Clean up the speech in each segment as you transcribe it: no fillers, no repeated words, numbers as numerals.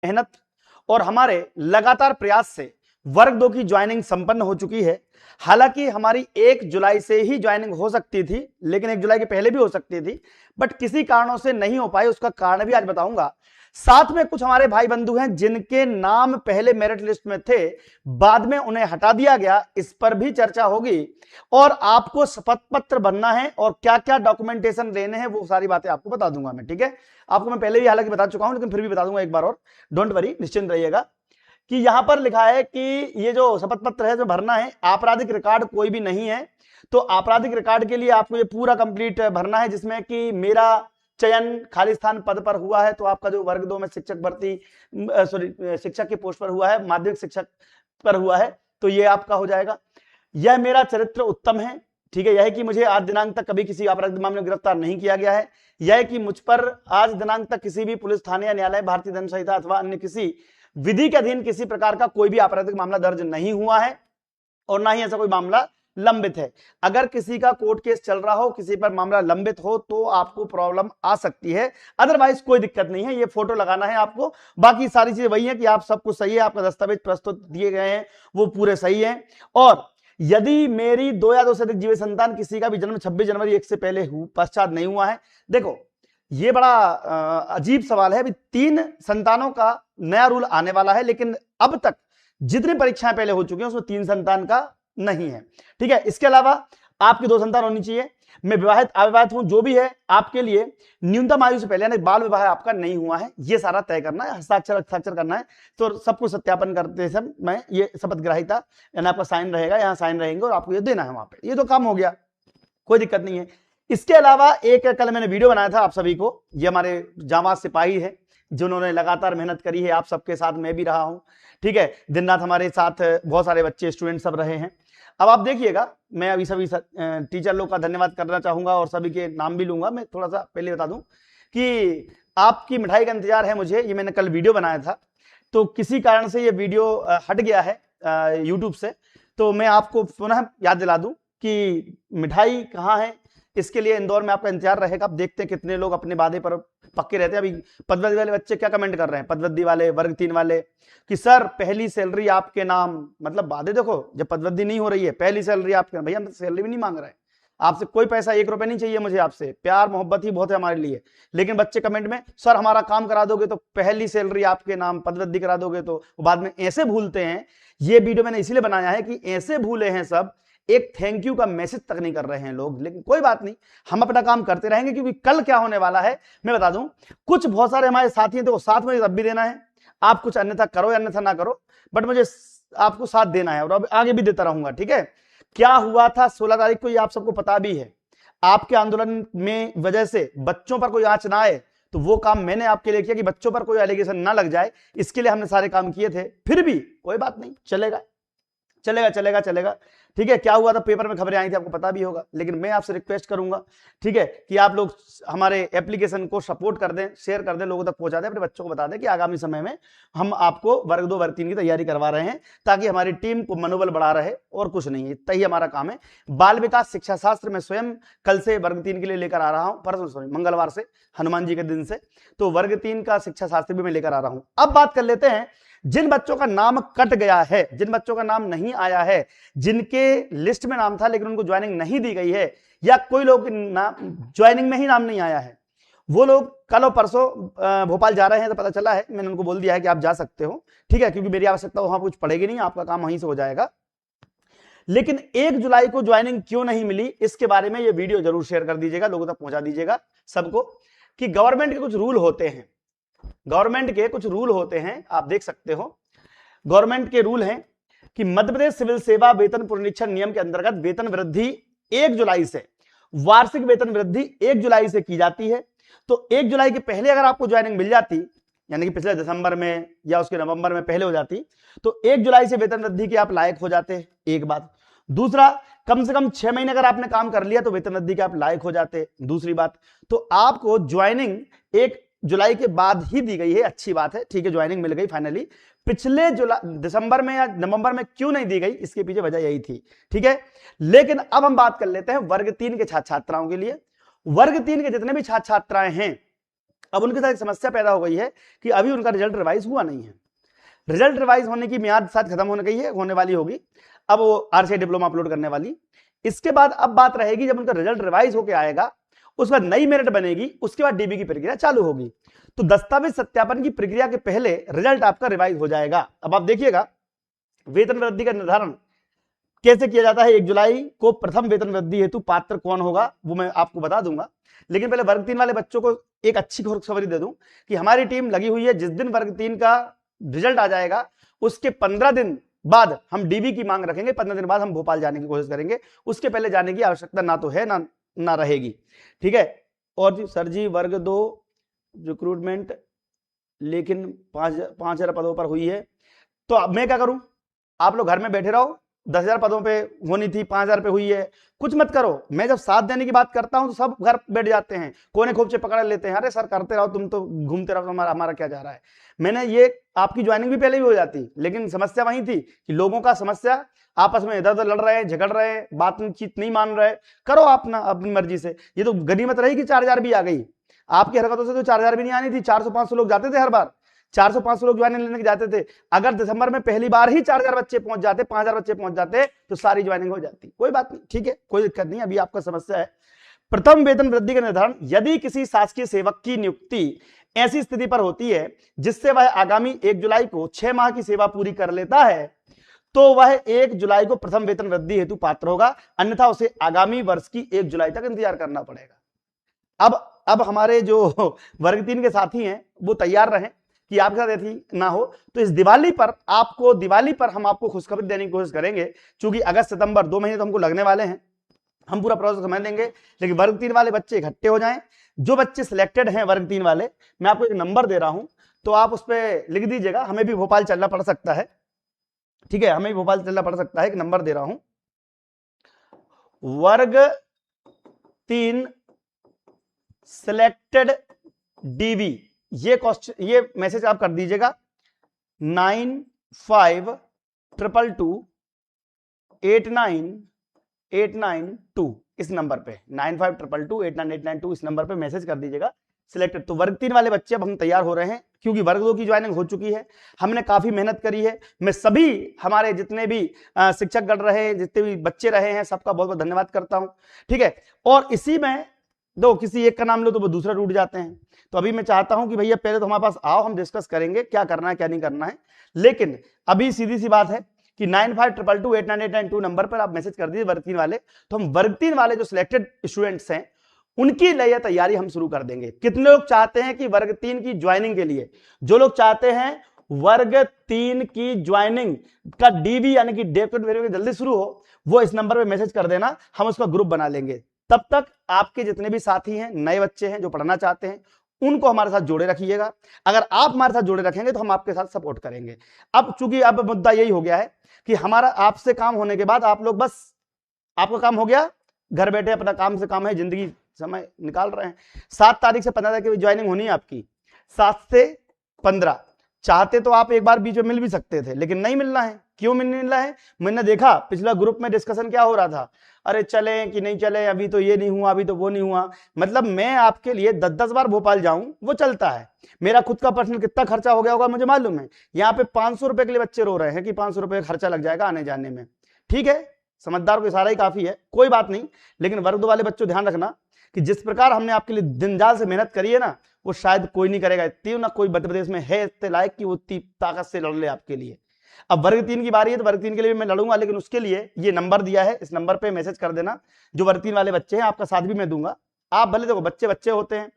मेहनत और हमारे लगातार प्रयास से वर्ग 2 की ज्वाइनिंग संपन्न हो चुकी है। हालांकि हमारी 1 जुलाई से ही ज्वाइनिंग हो सकती थी, लेकिन 1 जुलाई के पहले भी हो सकती थी, बट किसी कारणों से नहीं हो पाई। उसका कारण भी आज बताऊंगा। साथ में कुछ हमारे भाई बंधु हैं जिनके नाम पहले मेरिट लिस्ट में थे, बाद में उन्हें हटा दिया गया, इस पर भी चर्चा होगी। और आपको शपथ पत्र भरना है और क्या क्या डॉक्यूमेंटेशन लेने हैं वो सारी बातें आपको बता दूंगा मैं, ठीक है। आपको मैं पहले भी हालांकि बता चुका हूं, लेकिन फिर भी बता दूंगा एक बार और, डोंट वरी, निश्चिंत रहिएगा। कि यहां पर लिखा है कि ये जो शपथ पत्र है जो भरना है, आपराधिक रिकॉर्ड कोई भी नहीं है, तो आपराधिक रिकॉर्ड के लिए आपको ये पूरा कंप्लीट भरना है, जिसमें कि मेरा चयन खाली स्थान पद पर हुआ है, तो आपका जो वर्ग 2 में शिक्षक भर्ती शिक्षक के पोस्ट पर हुआ है, माध्यमिक शिक्षक पर हुआ है, तो ये आपका हो जाएगा। यह मेरा चरित्र उत्तम है, ठीक है। यह कि मुझे आज दिनांक तक कभी किसी आपराधिक मामले में गिरफ्तार नहीं किया गया है। यह कि मुझ पर आज दिनांक तक किसी भी पुलिस थाने या न्यायालय, भारतीय दंड संहिता अथवा अन्य किसी विधि के अधीन किसी प्रकार का कोई भी आपराधिक मामला दर्ज नहीं हुआ है और ना ही ऐसा कोई मामला लंबित है। अगर किसी का कोर्ट केस चल रहा हो, किसी पर मामला लंबित हो, तो आपको प्रॉब्लम आ सकती है, अदरवाइज कोई दिक्कत नहीं है। ये फोटो लगाना है आपको, बाकी सारी चीजें वही है कि आप सब कुछ सही है, आपका दस्तावेज प्रस्तुत दिए गए हैं वो पूरे सही है। और यदि मेरी 2 या 2 से अधिक जीवित संतान, किसी का भी जन्म 26 जनवरी 1 से पहले पश्चात नहीं हुआ है। देखो ये बड़ा अजीब सवाल है। अभी 3 संतानों का नया रूल आने वाला है, लेकिन अब तक जितनी परीक्षाएं पहले हो चुकी हैं उसमें 3 संतान का नहीं है, ठीक है। इसके अलावा आपकी 2 संतान होनी चाहिए। मैं विवाहित अविवाहित हूं, जो भी है, आपके लिए न्यूनतम आयु से पहले यानी बाल विवाह आपका नहीं हुआ है, ये सारा तय करना है, हस्ताक्षर हस्ताक्षर करना है। तो सब कुछ सत्यापन करते समय मैं ये शपथ ग्राहिता यानी आपका साइन रहेगा, यहाँ साइन रहेंगे और आपको ये देना है वहां पे। ये तो काम हो गया, कोई दिक्कत नहीं है। इसके अलावा एक कल मैंने वीडियो बनाया था आप सभी को, ये हमारे जांबाज सिपाही है जिन्होंने लगातार मेहनत करी है, आप सबके साथ मैं भी रहा हूं, ठीक है। दिन रात हमारे साथ बहुत सारे बच्चे स्टूडेंट सब रहे हैं। अब आप देखिएगा, मैं अभी सभी टीचर लोग का धन्यवाद करना चाहूंगा और सभी के नाम भी लूंगा। मैं थोड़ा सा पहले बता दूं कि आपकी मिठाई का इंतजार है मुझे, ये मैंने कल वीडियो बनाया था, तो किसी कारण से ये वीडियो हट गया है यूट्यूब से, तो मैं आपको पुनः याद दिला दूं कि मिठाई कहाँ है। इसके लिए इंदौर में आपका इंतजार रहेगा। आप देखते हैं कितने लोग अपने वादे पर पक्के रहते हैं। अभी पदवृत्ति वाले बच्चे क्या कमेंट कर रहे हैं, पदवृत्ति वाले, वर्ग 3 वाले, कि सर पहली सैलरी आपके नाम, मतलब वादे देखो, जब पदवृत्ति नहीं हो रही है पहली सैलरी आपके, भैया हम सैलरी भी नहीं मांग रहे हैं आपसे, कोई पैसा 1 रुपए नहीं चाहिए मुझे आपसे, प्यार मोहब्बत ही बहुत है हमारे लिए। लेकिन बच्चे कमेंट में सर हमारा काम करा दोगे तो पहली सैलरी आपके नाम, पदवृत्ति करा दोगे तो, बाद में ऐसे भूलते हैं। ये वीडियो मैंने इसलिए बनाया है कि ऐसे भूले हैं सब, एक थैंक यू का मैसेज तक नहीं कर रहे हैं लोग। लेकिन कोई बात नहीं, हम अपना काम करते रहेंगे, क्योंकि कल क्या होने वाला है मैं बता दूं। कुछ बहुत सारे हमारे साथी हैं, देखो साथ में तब भी देना है, आप कुछ अन्यथा करो या अन्यथा ना करो, बट मुझे आपको साथ देना है और अब आगे भी देता रहूंगा, ठीक है। क्या हुआ था 16 तारीख को, ये आप सबको पता भी है। आपके आंदोलन में वजह से बच्चों पर कोई आंच ना आए, तो वो काम मैंने आपके लिए किया कि बच्चों पर कोई एलिगेशन ना लग जाए, इसके लिए हमने सारे काम किए थे। फिर भी कोई बात नहीं, चलेगा चलेगा चलेगा चलेगा, ठीक है। क्या हुआ था, पेपर में खबरें आई थी, आपको पता भी होगा। लेकिन मैं आपसे रिक्वेस्ट करूंगा, ठीक है, कि आप लोग हमारे एप्लीकेशन को सपोर्ट कर दें, शेयर कर दें, लोगों तक पहुंचा दें, अपने बच्चों को बता दें कि आगामी समय में हम आपको वर्ग 2 वर्ग 3 की तैयारी करवा रहे हैं, ताकि हमारी टीम को मनोबल बढ़ा रहे, और कुछ नहीं है, इतना ही हमारा काम है। बाल विकास शिक्षा शास्त्र में स्वयं कल से वर्ग 3 के लिए लेकर आ रहा हूं, परसों सॉरी मंगलवार से, हनुमान जी के दिन से, तो वर्ग 3 का शिक्षा शास्त्र भी मैं लेकर आ रहा हूं। अब बात कर लेते हैं जिन बच्चों का नाम कट गया है, जिन बच्चों का नाम नहीं आया है, जिनके लिस्ट में नाम था लेकिन उनको ज्वाइनिंग नहीं दी गई है, या कोई लोग ज्वाइनिंग में ही नाम नहीं आया है, वो लोग कल और परसों भोपाल जा रहे हैं, तो पता चला है, मैंने उनको बोल दिया है कि आप जा सकते हो, ठीक है, क्योंकि मेरी आवश्यकता वहां कुछ पड़ेगी नहीं, आपका काम वहीं से हो जाएगा। लेकिन 1 जुलाई को ज्वाइनिंग क्यों नहीं मिली, इसके बारे में ये वीडियो जरूर शेयर कर दीजिएगा, लोगों तक पहुंचा दीजिएगा सबको, कि गवर्नमेंट के कुछ रूल होते हैं, गवर्नमेंट के कुछ रूल होते हैं, आप देख सकते हो। गवर्नमेंट के रूल हैं कि मध्य प्रदेश सिविल सेवा वेतन पुनरीक्षण नियम के अंतर्गत वेतन वृद्धि 1 जुलाई से, वार्षिक वेतन वृद्धि 1 जुलाई से की जाती है। तो 1 जुलाई के पहले अगर आपको ज्वाइनिंग मिल जाती, यानी कि पिछले दिसंबर में या उसके नवंबर में पहले हो जाती, तो 1 जुलाई से वेतन वृद्धि के आप लायक हो जाते, एक बात। दूसरा, कम से कम 6 महीने अगर आपने काम कर लिया तो वेतन वृद्धि के आप लायक हो जाते, दूसरी बात। तो आपको ज्वाइनिंग 1 जुलाई के बाद ही दी गई है, अच्छी बात है, ठीक है, ज्वाइनिंग मिल गई फाइनली। पिछले दिसंबर में या नवंबर में क्यों नहीं दी गई, इसके पीछे वजह यही थी, ठीक है। लेकिन अब हम बात कर लेते हैं वर्ग 3 के छात्र छात्राओं के लिए। वर्ग 3 के जितने भी छात्र छात्राएं हैं, अब उनके साथ एक समस्या पैदा हो गई है कि अभी उनका रिजल्ट रिवाइज हुआ नहीं है। रिजल्ट रिवाइज होने की मियाद साथ खत्म होने गई है, होने वाली होगी, अब वो आरसीआई डिप्लोमा अपलोड करने वाली। इसके बाद अब बात रहेगी जब उनका रिजल्ट रिवाइज होकर आएगा, उसके बाद नई मेरिट बनेगी, उसके बाद डीबी की प्रक्रिया चालू होगी। तो दस्तावेज सत्यापन की प्रक्रिया के पहले रिजल्ट आपका रिवाइज हो जाएगा। अब आप देखिएगा वेतन वृद्धि का निर्धारण कैसे किया जाता है। 1 जुलाई को प्रथम वेतन वृद्धि हेतु पात्र कौन होगा वो मैं आपको बता दूंगा, लेकिन पहले वर्ग 3 वाले बच्चों को एक अच्छी खुशखबरी दे दूं कि हमारी टीम लगी हुई है, जिस दिन वर्ग 3 का रिजल्ट आ जाएगा उसके 15 दिन बाद हम डीबी की मांग रखेंगे, 15 दिन बाद हम भोपाल जाने की कोशिश करेंगे, उसके पहले जाने की आवश्यकता ना तो है ना रहेगी। ठीक है। और जी सर जी वर्ग 2 रिक्रूटमेंट लेकिन 5,000 पदों पर हुई है, तो अब मैं क्या करूं? आप लोग घर में बैठे रहो, 10,000 पदों पे होनी थी, 5,000 पे हुई है, कुछ मत करो। मैं जब साथ देने की बात करता हूं तो सब घर बैठ जाते हैं, कोने खोपचे पकड़ लेते हैं, अरे सर करते रहो, तुम तो घूमते रहो, हमारा क्या जा रहा है। मैंने ये आपकी ज्वाइनिंग भी पहले भी हो जाती, लेकिन समस्या वही थी कि लोगों का समस्या आपस में इधर उधर लड़ रहे हैं, झगड़ रहे हैं, बातचीत नहीं मान रहे। करो आप ना अपनी मर्जी से। ये तो गनीमत रही कि 4,000 भी आ गई। आपकी हरकतों से तो 4,000 भी नहीं आनी थी, 400-500 लोग जाते थे हर बार, 400-500 लोग ज्वाइनिंग लेने के जाते थे। अगर दिसंबर में पहली बार ही 4,000 बच्चे पहुंच जाते, 5,000 बच्चे पहुंच जाते, तो सारी ज्वाइनिंग हो जाती। कोई बात नहीं, ठीक है, कोई दिक्कत नहीं। अभी आपका समस्या है प्रथम वेतन वृद्धि का निर्धारण। यदि किसी शासकीय सेवक की नियुक्ति ऐसी स्थिति पर होती है जिससे वह आगामी 1 जुलाई को 6 माह की सेवा पूरी कर लेता है, तो वह 1 जुलाई को प्रथम वेतन वृद्धि हेतु पात्र होगा, अन्यथा उसे आगामी वर्ष की 1 जुलाई तक इंतजार करना पड़ेगा। अब हमारे जो वर्ग 3 के साथी हैं वो तैयार रहें कि आपके साथ ऐसी ना हो। तो इस दिवाली पर हम आपको खुशखबरी देने की कोशिश करेंगे, क्योंकि अगस्त सितंबर 2 महीने तो हमको लगने वाले हैं, हम पूरा प्रोसेस समझ लेंगे। लेकिन वर्ग 3 वाले बच्चे इकट्ठे हो जाएं, जो बच्चे सिलेक्टेड हैं वर्ग 3 वाले, मैं आपको एक नंबर दे रहा हूं, तो आप उस पर लिख दीजिएगा। हमें भी भोपाल चलना पड़ सकता है, ठीक है, हमें भी भोपाल चलना पड़ सकता है। एक नंबर दे रहा हूं, वर्ग 3 सिलेक्टेड डीबी, ये मैसेज आप कर दीजिएगा 9522289892 इस नंबर पे, 9522289892 इस नंबर पे मैसेज कर दीजिएगा सिलेक्टेड। तो वर्ग 3 वाले बच्चे अब हम तैयार हो रहे हैं, क्योंकि वर्ग 2 की ज्वाइनिंग हो चुकी है, हमने काफी मेहनत करी है। मैं सभी हमारे जितने भी शिक्षकगण रहे, जितने भी बच्चे रहे हैं, सबका बहुत बहुत धन्यवाद करता हूं। ठीक है। और इसी में दो किसी एक का नाम लो तो वो दूसरा टूट जाते हैं। तो अभी मैं चाहता हूं कि भैया पहले तो हमारे पास आओ, हम डिस्कस करेंगे क्या करना है क्या नहीं करना है। लेकिन अभी सीधी सी बात है कि 9522289892 नंबर पर आप मैसेज कर दीजिए वर्ग 3 वाले, तो हम वर्ग 3 वाले जो सिलेक्टेड स्टूडेंट्स हैं उनकी लिए तैयारी हम शुरू कर देंगे। कितने लोग चाहते हैं कि वर्ग 3 की ज्वाइनिंग के लिए, जो लोग चाहते हैं वर्ग 3 की ज्वाइनिंग का डीवी यानी कि डेट जल्दी शुरू हो, वो इस नंबर पे मैसेज कर देना, हम उसका ग्रुप बना लेंगे। तब तक आपके जितने भी साथी हैं, नए बच्चे हैं जो पढ़ना चाहते हैं, उनको हमारे साथ जोड़े रखिएगा। अगर आप हमारे साथ जोड़े रखेंगे तो हम आपके साथ सपोर्ट करेंगे। अब चूंकि अब मुद्दा यही हो गया है कि हमारा आपसे काम होने के बाद आप लोग बस, आपका काम हो गया, घर बैठे अपना काम से काम है, जिंदगी समय निकाल रहे हैं। 7 तारीख से 15 तारीख की ज्वाइनिंग होनी है आपकी, 7 से 15। चाहते तो आप एक बार बीच में मिल भी सकते थे, लेकिन नहीं मिलना है। क्यों नहीं मिलना है? मैंने देखा पिछला ग्रुप में डिस्कशन क्या हो रहा था, अरे चले कि नहीं चले, अभी तो ये नहीं हुआ, अभी तो वो नहीं हुआ। मतलब मैं आपके लिए 10-10 बार भोपाल जाऊं वो चलता है। मेरा खुद का पर्सनल कितना खर्चा हो गया होगा मुझे मालूम है। यहाँ पे 500 रुपए के लिए बच्चे रो रहे हैं कि 500 रुपए खर्चा लग जाएगा आने जाने में। ठीक है, समझदार को इशारा ही काफी है, कोई बात नहीं। लेकिन वर्ग 2 वाले बच्चों ध्यान रखना कि जिस प्रकार हमने आपके लिए दिन जाल से मेहनत करी है ना, वो शायद कोई नहीं करेगा इतनी, ना कोई मध्य प्रदेश में है इतने लायक कि वो इतनी ताकत से लड़ ले आपके लिए। अब वर्ग 3 की बारी है तो वर्ग 3 के लिए भी मैं लड़ूंगा, लेकिन उसके लिए ये नंबर दिया है, इस नंबर पे मैसेज कर देना। जो वर्ग 3 वाले बच्चे हैं आपका साथ भी मैं दूंगा। आप भले देखो बच्चे बच्चे होते हैं,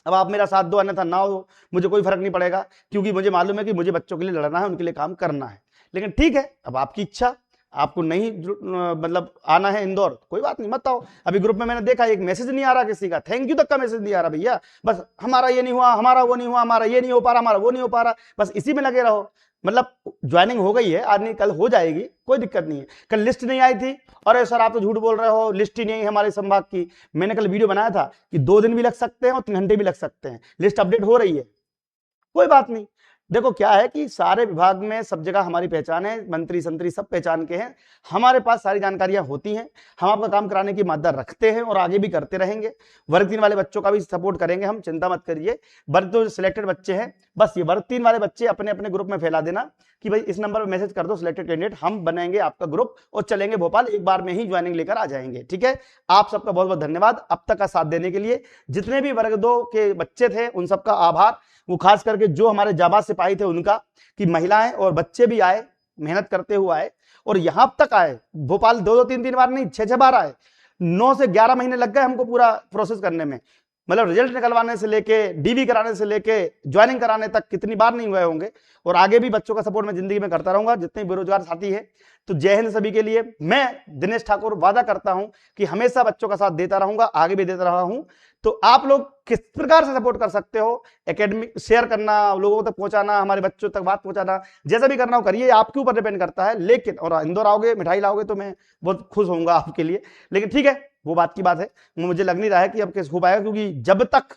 अब आप मेरा साथ दो अन्यथा ना हो, मुझे कोई फर्क नहीं पड़ेगा, क्योंकि मुझे मालूम है कि मुझे बच्चों के लिए लड़ना है, उनके लिए काम करना है। लेकिन ठीक है, अब आपकी इच्छा, आपको नहीं मतलब आना है इंदौर, कोई बात नहीं, मत आओ। अभी ग्रुप में मैंने देखा एक मैसेज नहीं आ रहा किसी का, थैंक यू तक का मैसेज नहीं आ रहा भैया। बस हमारा ये नहीं हुआ, हमारा वो नहीं हुआ, हमारा ये नहीं हो पा रहा, हमारा वो नहीं हो पा रहा, बस इसी में लगे रहो। मतलब ज्वाइनिंग हो गई है, आज नहीं कल हो जाएगी, कोई दिक्कत नहीं है। कल लिस्ट नहीं आई थी, अरे सर आप तो झूठ बोल रहे हो, लिस्ट ही नहीं है हमारे संभाग की। मैंने कल वीडियो बनाया था कि 2 दिन भी लग सकते हैं और 3 घंटे भी लग सकते हैं, लिस्ट अपडेट हो रही है, कोई बात नहीं। देखो क्या है कि सारे विभाग में सब जगह हमारी पहचान है, मंत्री संतरी सब पहचान के हैं, हमारे पास सारी जानकारियां होती हैं, हम आपका काम कराने की मादा रखते हैं और आगे भी करते रहेंगे। वर्ग 3 वाले बच्चों का भी सपोर्ट करेंगे हम, चिंता मत करिए। वर्ग 2 सिलेक्टेड बच्चे हैं, बस ये वर्ग 3 वाले बच्चे अपने अपने ग्रुप में फैला देना कि भाई इस नंबर पर मैसेज कर दो सिलेक्टेड कैंडिडेट, हम बनाएंगे आपका ग्रुप और चलेंगे भोपाल, एक बार में ही ज्वाइनिंग लेकर आ जाएंगे। ठीक है, आप सबका बहुत बहुत धन्यवाद अब तक का साथ देने के लिए। जितने भी वर्ग 2 के बच्चे थे उन सबका आभार, वो खास करके जो हमारे जाबाज सिपाही थे उनका, कि महिलाएं और बच्चे भी आए, मेहनत करते हुए आए और यहां तक आए। भोपाल 2-2 3 बार नहीं 6-6 बार आए, 9 से 11 महीने लग गए हमको पूरा प्रोसेस करने में, मतलब रिजल्ट निकलवाने से लेके डीवी कराने से लेके ज्वाइनिंग कराने तक कितनी बार नहीं हुए होंगे। और आगे भी बच्चों का सपोर्ट मैं जिंदगी में करता रहूंगा जितने बेरोजगार साथी है। तो जय हिंद सभी के लिए। मैं दिनेश ठाकुर वादा करता हूं कि हमेशा बच्चों का साथ देता रहूंगा, आगे भी देता रहा हूं। तो आप लोग किस प्रकार से सपोर्ट कर सकते हो, एकेडमी शेयर करना, लोगों तक पहुंचाना, हमारे बच्चों तक बात पहुंचाना, जैसा भी करना हो करिए, आपके ऊपर डिपेंड करता है। लेकिन और इंदौर आओगे मिठाई लाओगे तो मैं बहुत खुश होऊंगा आपके लिए। लेकिन ठीक है, वो बात की बात है, मुझे लग नहीं रहा है कि अब कैसे हो पाएगा, क्योंकि जब तक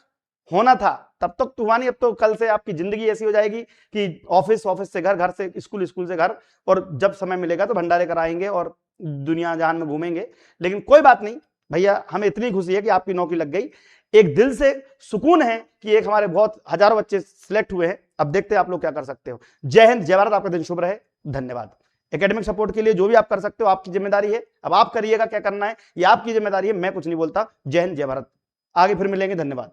होना था तब तक तो हुआ नहीं। अब तो कल से आपकी जिंदगी ऐसी हो जाएगी कि ऑफिस, ऑफिस से घर, घर से स्कूल, स्कूल से घर, और जब समय मिलेगा तो भंडारे कराएंगे और दुनिया जहान में घूमेंगे। लेकिन कोई बात नहीं भैया, हमें इतनी खुशी है कि आपकी नौकरी लग गई, एक दिल से सुकून है कि एक हमारे बहुत हजारों बच्चे सिलेक्ट हुए हैं। अब देखते हैं आप लोग क्या कर सकते हो। जय हिंद, जय भारत, आपका दिन शुभ रहे, धन्यवाद। एकेडमिक सपोर्ट के लिए जो भी आप कर सकते हो आपकी जिम्मेदारी है, अब आप करिएगा क्या करना है, ये आपकी जिम्मेदारी है, मैं कुछ नहीं बोलता। जय हिंद, जय भारत, आगे फिर मिलेंगे, धन्यवाद।